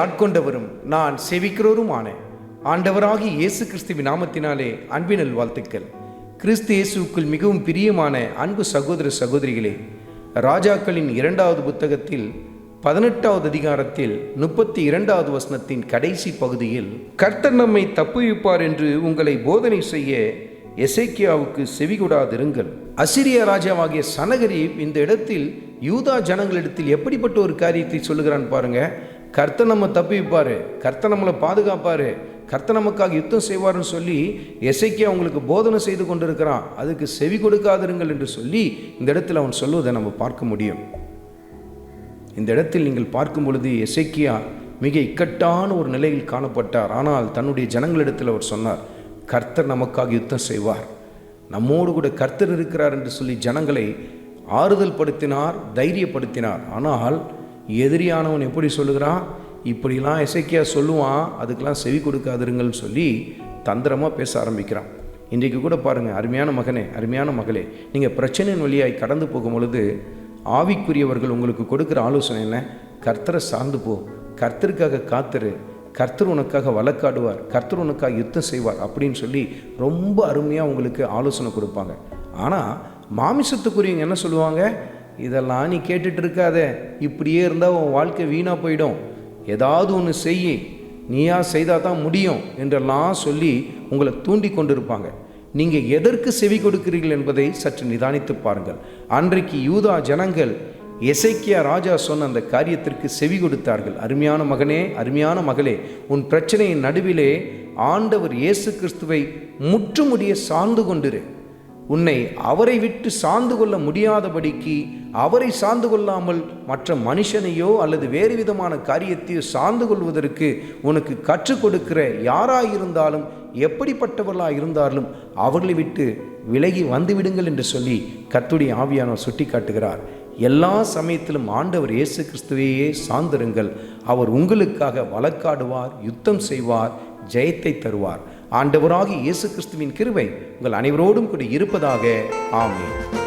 ஆட்கொண்டவரும் நான் செவிக்கிறவருமான ஆண்டவராகிய இயேசு கிறிஸ்துவின் நாமத்தினாலே அன்பினல் வாழ்த்துக்கள். கிறிஸ்து இயேசுக்குள் மிகவும் பிரியமான அன்பு சகோதர சகோதரிகளே, ராஜாக்களின் 2வது புத்தகத்தில் 18வது அதிகாரத்தில் 32வது வசனத்தின் கடைசி பகுதியில், கர்த்தர் நம்மை தப்புவிப்பார் என்று உங்களை போதனை செய்ய எசேக்கியாவுக்கு செவிகொடாதிருங்கள். அசிரிய ராஜாவாகிய சனகரிப் இந்த இடத்தில் யூதா ஜனங்களிடத்தில் எப்படிப்பட்ட ஒரு காரியத்தை சொல்லுகிறான் பாருங்க. கர்த்தர் நம்ம தப்புவிப்பாரு, கர்த்தர் நம்மளை பாதுகாப்பாரு, கர்த்தர் நமக்காக யுத்தம் செய்வார்னு சொல்லி எசேக்கியா அவங்களுக்கு போதனை செய்து கொண்டிருக்கிறான். அதுக்கு செவி கொடுக்காதிருங்கள் என்று சொல்லி இந்த இடத்தில் அவன் சொல்லுவதை நம்ம பார்க்க முடியும். இந்த இடத்தில் நீங்கள் பார்க்கும் பொழுது எசேக்கியா மிக இக்கட்டான ஒரு நிலையில் காணப்பட்டார். ஆனால் தன்னுடைய ஜனங்களிடத்தில் அவர் சொன்னார், கர்த்தர் நமக்காக யுத்தம் செய்வார், நம்மோடு கூட கர்த்தர் இருக்கிறார் என்று சொல்லி ஜனங்களை ஆறுதல் படுத்தினார், தைரியப்படுத்தினார். ஆனால் எதிரியானவன் எப்படி சொல்லுகிறான், இப்படிலாம் எசேக்கியா சொல்லுவான், அதுக்கெல்லாம் செவி கொடுக்காதிருங்கள்னு சொல்லி தந்திரமாக பேச ஆரம்பிக்கிறான். இன்றைக்கு கூட பாருங்கள், அருமையான மகனே, அருமையான மகளே, நீங்கள் பிரச்சனையின் வழியாய் கடந்து போகும் பொழுது ஆவிக்குரியவர்கள் உங்களுக்கு கொடுக்குற ஆலோசனை என்ன? கர்த்தரை சார்ந்து போ, கர்த்தருக்காக காத்துரு, கர்த்தர் உனக்காக வழக்காடுவார், கர்த்தர் உனக்காக யுத்தம் செய்வார் அப்படின்னு சொல்லி ரொம்ப அருமையாக உங்களுக்கு ஆலோசனை கொடுப்பாங்க. ஆனால் மாமிசத்துக்குரியவங்க என்ன சொல்லுவாங்க, இதெல்லாம் நீ கேட்டுட்டு இருக்காத, இப்படியே இருந்தால் உன் வாழ்க்கை வீணாக போயிடும், ஏதாவது ஒன்று செய்ய, நீயா செய்தால் தான் முடியும் என்றெல்லாம் சொல்லி உங்களை தூண்டி கொண்டிருப்பாங்க. நீங்கள் எதற்கு செவி கொடுக்கிறீர்கள் என்பதை சற்று நிதானித்து பாருங்கள். அன்றைக்கு யூதா ஜனங்கள் எசேக்கியா ராஜா சொன்ன அந்த காரியத்திற்கு செவி கொடுத்தார்கள். அருமையான மகனே, அருமையான மகளே, உன் பிரச்சனையின் நடுவிலே ஆண்டவர் இயேசு கிறிஸ்துவை முற்றுமுடிய சார்ந்து கொண்டிரு. உன்னை அவரை விட்டு சார்ந்து கொள்ள முடியாதபடிக்கு, அவரை சார்ந்து கொள்ளாமல் மற்ற மனுஷனையோ அல்லது வேறு விதமான காரியத்தையோ சார்ந்து கொள்வதற்கு உனக்கு கற்றுக் கொடுக்கிற யாராயிருந்தாலும், எப்படிப்பட்டவர்களாக இருந்தாலும் அவர்களை விட்டு விலகி வந்துவிடுங்கள் என்று சொல்லி கர்த்தருடைய ஆவியானவர் சுட்டி காட்டுகிறார். எல்லா சமயத்திலும் ஆண்டவர் இயேசு கிறிஸ்துவையே சார்ந்திருங்கள். அவர் உங்களுக்காக வழக்காடுவார், யுத்தம் செய்வார், ஜெயத்தை தருவார். ஆண்டவராகிய இயேசு கிறிஸ்துவின் கிருபை உங்கள் அனைவரோடும் கூட இருப்பதாக. ஆமென்.